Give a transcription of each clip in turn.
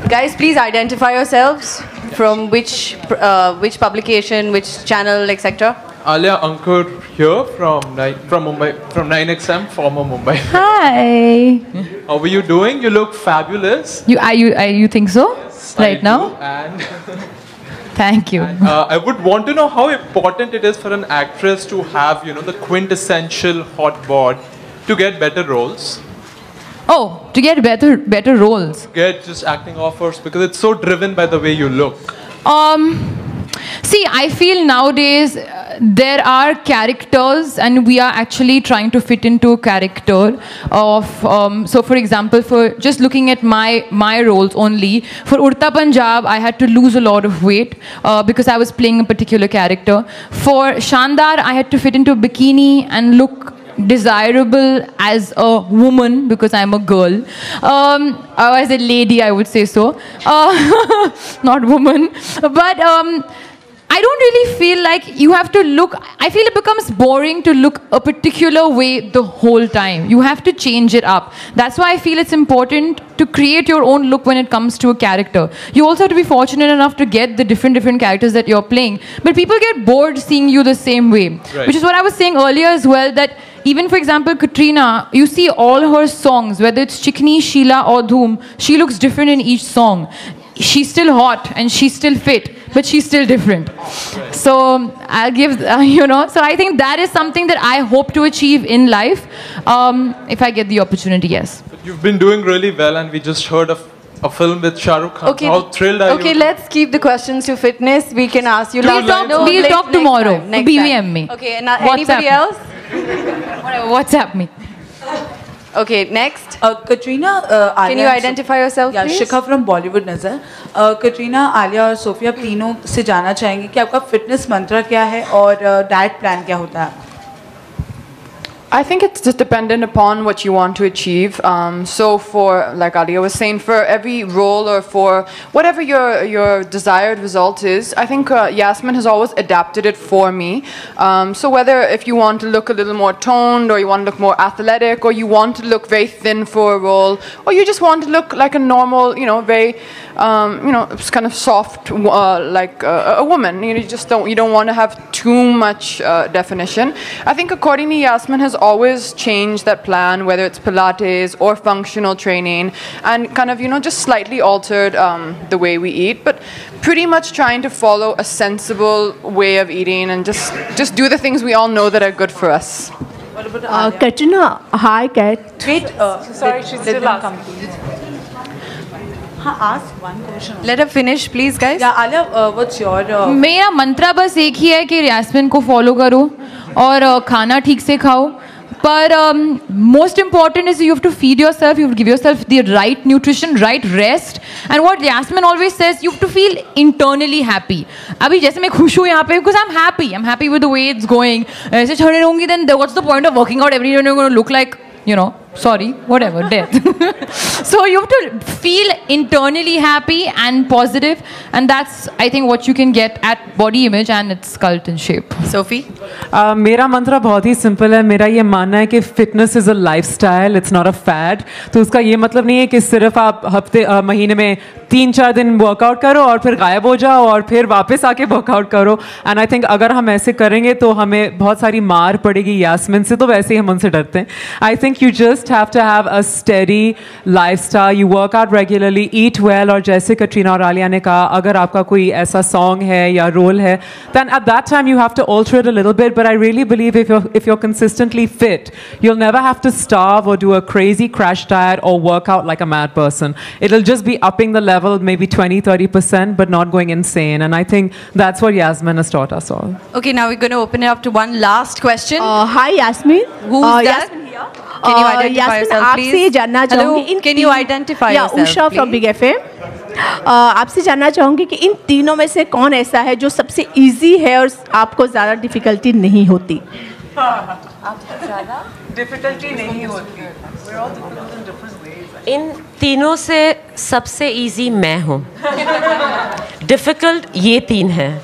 Guys, please identify yourselves. From which publication, which channel, etc. Alia Ankur here from Mumbai, from 9XM, former Mumbai. Hi. How are you doing? You look fabulous. You think so? Yes, right now? And thank you. I would want to know how important it is for an actress to have, the quintessential hot bod to get better roles. Oh, to get better roles. Get just acting offers because it's so driven by the way you look. See, I feel nowadays there are characters, and we are actually trying to fit into a character of. So, for example, for just looking at my roles only, for Urta Punjab, I had to lose a lot of weight because I was playing a particular character. For Shandar, I had to fit into a bikini and look desirable as a woman because I'm a girl, or as a lady, I would say so, not woman. But I don't really feel like you have to look. I feel it becomes boring to look a particular way the whole time. You have to change it up. That's why I feel it's important to create your own look when it comes to a character. You also have to be fortunate enough to get the different characters that you're playing. But people get bored seeing you the same way, right. Which is what I was saying earlier as well, that even, for example, Katrina, you see all her songs, whether it's Chikni, Sheila or Dhoom, she looks different in each song. She's still hot and she's still fit, but she's still different. Right. So I'll give, so I think that is something that I hope to achieve in life if I get the opportunity, yes. But you've been doing really well, and we just heard of a film with Shah Rukh Khan. Okay. How thrilled are you? Okay, let's keep the questions to fitness. We can ask you. We'll talk tomorrow. Next BVM me. Okay, and anybody else? Whatever, WhatsApp me. Okay, next. Katrina, can you identify yourself, yeah, please? Shikha from Bollywood Nazar. Katrina, Alia और Sophia तीनों से जानना चाहेंगे कि आपका fitness मंत्र क्या है और डाइट प्लान क्या होता है? I think it's just dependent upon what you want to achieve. So for, like Alia was saying, for every role or for whatever your desired result is, I think Yasmin has always adapted it for me. So whether if you want to look a little more toned, or you want to look more athletic, or you want to look very thin for a role, or you just want to look like a normal, very, kind of soft, like a woman. You just don't want to have too much definition. I think accordingly, Yasmin has always changed that plan, whether it's Pilates or functional training, and kind of, just slightly altered the way we eat, but pretty much trying to follow a sensible way of eating and just do the things we all know that are good for us. Katrina, hi, Kat. Wait, sorry, she's still asking. Ask one question. Let her finish, please, guys. Yeah, Alia, what's your? मेरा मंत्र बस एक ही है कि यास्मिन को follow करो और खाना ठीक से खाओ. But most important is you have to feed yourself, you have to give yourself the right nutrition, right rest. And what Yasmin always says, you have to feel internally happy. अभी जैसे मैं खुश हूँ यहाँ पे because I'm happy with the way it's going. ऐसे छड़े रहूँगी then what's the point of working out every day when you're going to look like, sorry, whatever, death. So you have to feel internally happy and positive, and that's, I think, what you can get at body image and its cult and shape. Sophie? मेरा मंत्र बहुत ही simple है. मेरा ये मानना है कि fitness is a lifestyle, it's not a fad. तो उसका ये मतलब नहीं है कि सिर्फ आप महीने में 3-4 दिन वर्कआउट करो और फिर गायब हो जाओ और फिर वापस आके वर्कआउट करो. एंड आई थिंक अगर हम ऐसे करेंगे तो हमें बहुत सारी मार पड़ेगी यास्मिन से, तो वैसे ही हम उनसे डरते हैं. I think you just have to have a steady lifestyle. You work out regularly, eat well, और जैसे कटरीना और आलिया ने कहा, अगर आपका कोई ऐसा song है या role है, then at that time you have to alter it a little bit. But I really believe if you're consistently fit, you'll never have to starve or do a crazy crash diet or work out like a mad person. It'll just be upping the level maybe 20-30%, but not going insane. And I think that's what Yasmin has taught us all. Okay, now we're going to open it up to one last question. Hi, Yasmin. Who's that? Yasmin here. Can you identify yourself, please? आपसे जानना चाहूँगी Can you identify yourself, Usha from Big FM. आपसे जानना चाहूँगी कि इन तीनों में से कौन ऐसा है जो सबसे इजी है और आपको ज़्यादा डिफिकल्टी नहीं होती? आपको ज़्यादा डिफिकल्टी नहीं होती. We're all difficult in different ways. इन तीनों से सबसे इजी मैं हूँ. डिफिकल्ट ये तीन हैं.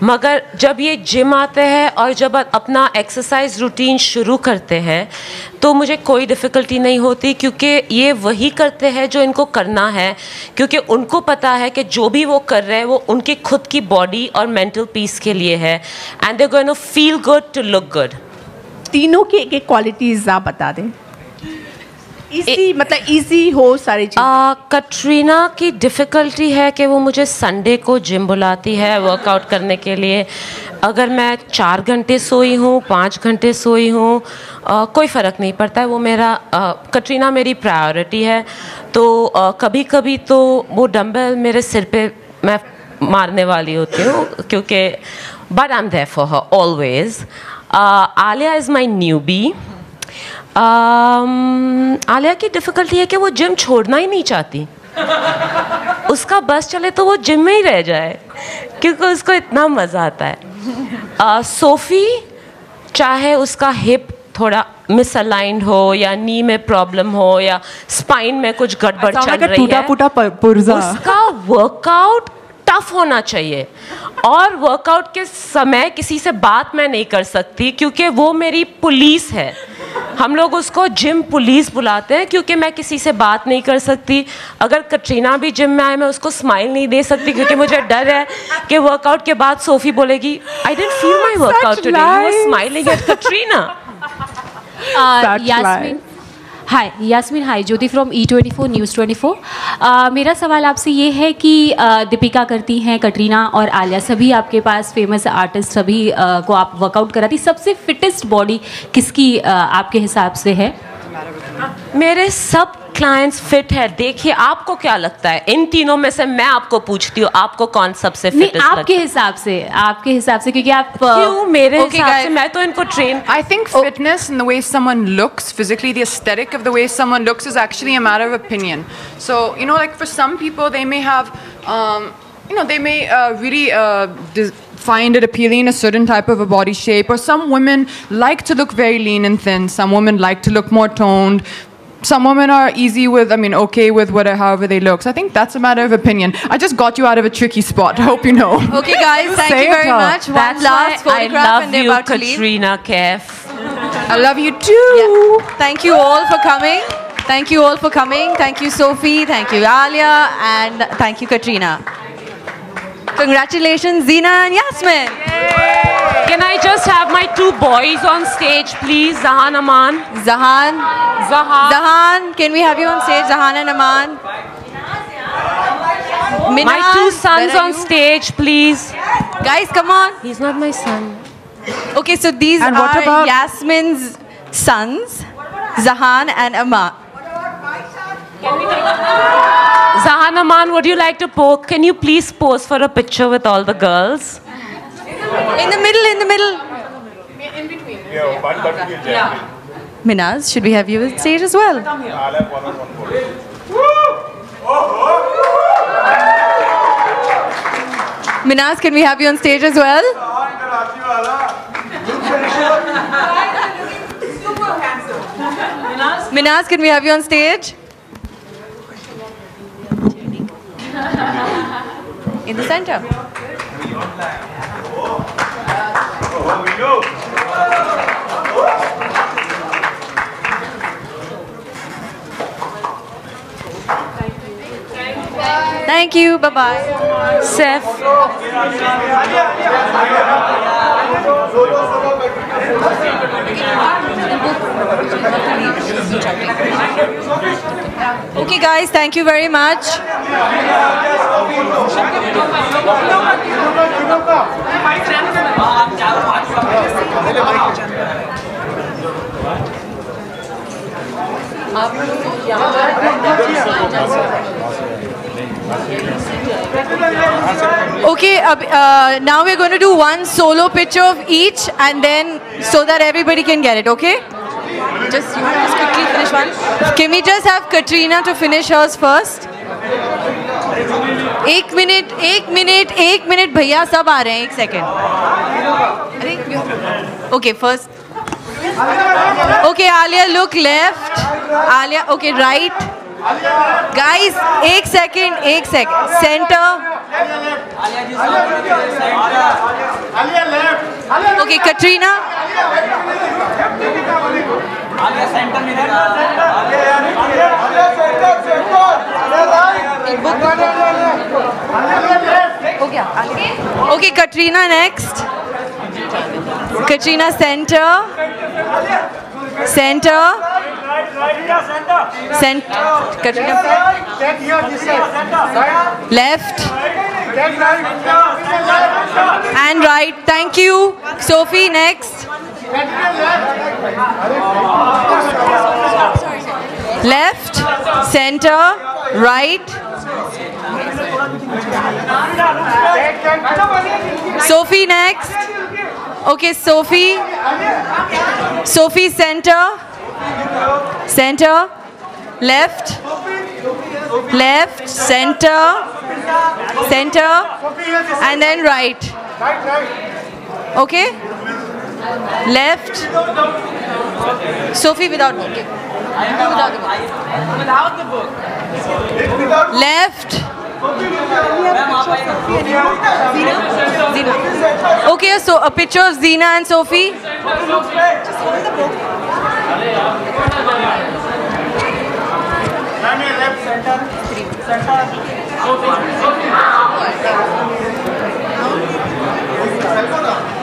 मगर जब ये जिम आते हैं और जब अपना एक्सरसाइज रूटीन शुरू करते हैं तो मुझे कोई डिफ़िकल्टी नहीं होती, क्योंकि ये वही करते हैं जो इनको करना है, क्योंकि उनको पता है कि जो भी वो कर रहे हैं वो उनके खुद की बॉडी और मेंटल पीस के लिए है, and they going to feel good to look good. तीनों की एक एक क्वालिटीज आप बता दें, इजी मतलब इजी हो सारी चीज़ें। कटरीना की डिफ़िकल्टी है कि वो मुझे संडे को जिम बुलाती है वर्कआउट करने के लिए। अगर मैं 4 घंटे सोई हूँ, 5 घंटे सोई हूँ, कोई फ़र्क नहीं पड़ता है। वो मेरा कटरीना मेरी प्रायोरिटी है। तो कभी कभी तो वो डंबल मेरे सिर पे मैं मारने वाली होती हूँ, क्योंकि but I am there for her always. Alia is my newbie. Alia की डिफ़िकल्टी है कि वो जिम छोड़ना ही नहीं चाहती। उसका बस चले तो वो जिम में ही रह जाए, क्योंकि उसको इतना मज़ा आता है। सोफ़ी, चाहे उसका हिप थोड़ा मिसअलाइंड हो या नी में प्रॉब्लम हो या स्पाइन में कुछ गड़बड़ चल रही है, उसका वर्कआउट टफ होना चाहिए। और वर्कआउट के समय किसी से बात मैं नहीं कर सकती, क्योंकि वो मेरी पुलिस है। हम लोग उसको जिम पुलिस बुलाते हैं, क्योंकि मैं किसी से बात नहीं कर सकती। अगर कटरीना भी जिम में आए, मैं उसको स्माइल नहीं दे सकती, क्योंकि मुझे डर है कि वर्कआउट के बाद सोफ़ी बोलेगी I didn't feel my workout today, you were smiling at Katrina. Yasmin hi, Yasmin hi, Jyoti from E24 news 24। मेरा सवाल आपसे ये है कि दीपिका करती हैं, कटरीना और आलिया, सभी आपके पास फेमस आर्टिस्ट, सभी को आप वर्कआउट कराती, सबसे फिटेस्ट बॉडी किसकी आपके हिसाब से है? मेरे सब क्लाइंट्स फिट है। देखिए, आपको क्या लगता है इन तीनों में से? मैं आपको पूछती हूँ, आपको कौन सबसे फिट है? आपके हिसाब से, क्योंकि आप क्यों मेरे हिसाब से? मैं तो इनको train. I think fitness and the way someone looks physically, the aesthetic of the way someone looks is actually a matter of opinion. So, you know, like for some people, they may have, they may really find it appealing, a certain type of a body shape, or some women like to look very lean and thin. Some women like to look more toned. Some women are okay with however they look. So I think that's a matter of opinion. I just got you out of a tricky spot. I hope you know. Okay, guys, thank you very much. One last photograph and they're about to leave. Katrina Kaif. I love you too. Yeah. Thank you all for coming. Thank you all for coming. Thank you, Sophie. Thank you, Alia. And thank you, Katrina. Congratulations, Zina and Yasmin. Yay. Can I just have my 2 boys on stage, please? Zahan, Aman. Zahan, can we have you on stage? Zahan and Aman. Minaz, my 2 sons on stage, please. Guys, come on. He's not my son. Okay, so these are Yasmin's sons, Zahan and Aman. Zahan, Aman, would you like to pose? Can you please pose for a picture with all the girls? In the middle. In between. Yeah. Minaz, should we have you on stage as well? Minaz, can we have you on stage as well? Minaz, can we have you on stage? In the center. Thank you. Bye-bye. Seth. Okay, guys. Thank you very much. Okay, now we're going to do one solo picture of each, and then so that everybody can get it, okay? Just quickly finish one. Can we just have Katrina to finish hers first? एक minute भैया सब आ रहे हैं, 1 second. Okay, first. Okay, Alia, look left. Alia, okay, right. Guys, एक second. Center. Okay, Katrina. Okay, Katrina next. Katrina center. Katrina left and right. Thank you. Sophie next. Left, center, right. Sophie next. Okay, Sophie. Sophie center. Left, center, and then right. Okay? Left. Sophie without book. Without the book. Left. Zina. Okay, so a picture of Zina and Sophie. Just hold the book. Left, center.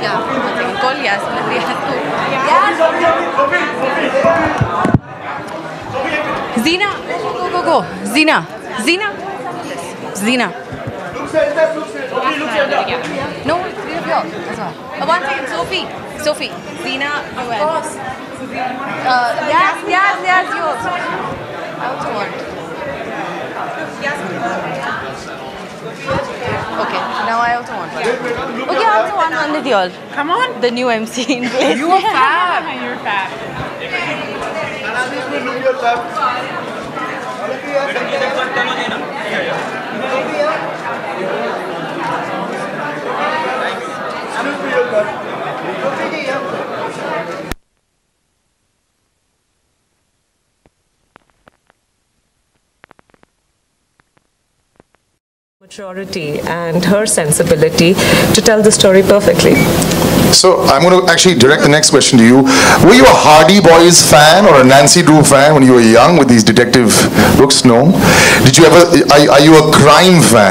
Yeah, call Yasmin. Zina, go. Zina. No, three of yours. One second, Sophie. Zina, you and. Yes, yours. I also want. Okay, now I also want one. Okay, I also want one with y'all. Come on. The new MC in place. You are fab. You're fab. Maturity and her sensibility to tell the story perfectly. So I'm going to actually direct the next question to you. Were you a Hardy Boys fan or a Nancy Drew fan when you were young with these detective looks? No. Did you ever? Are you a crime fan?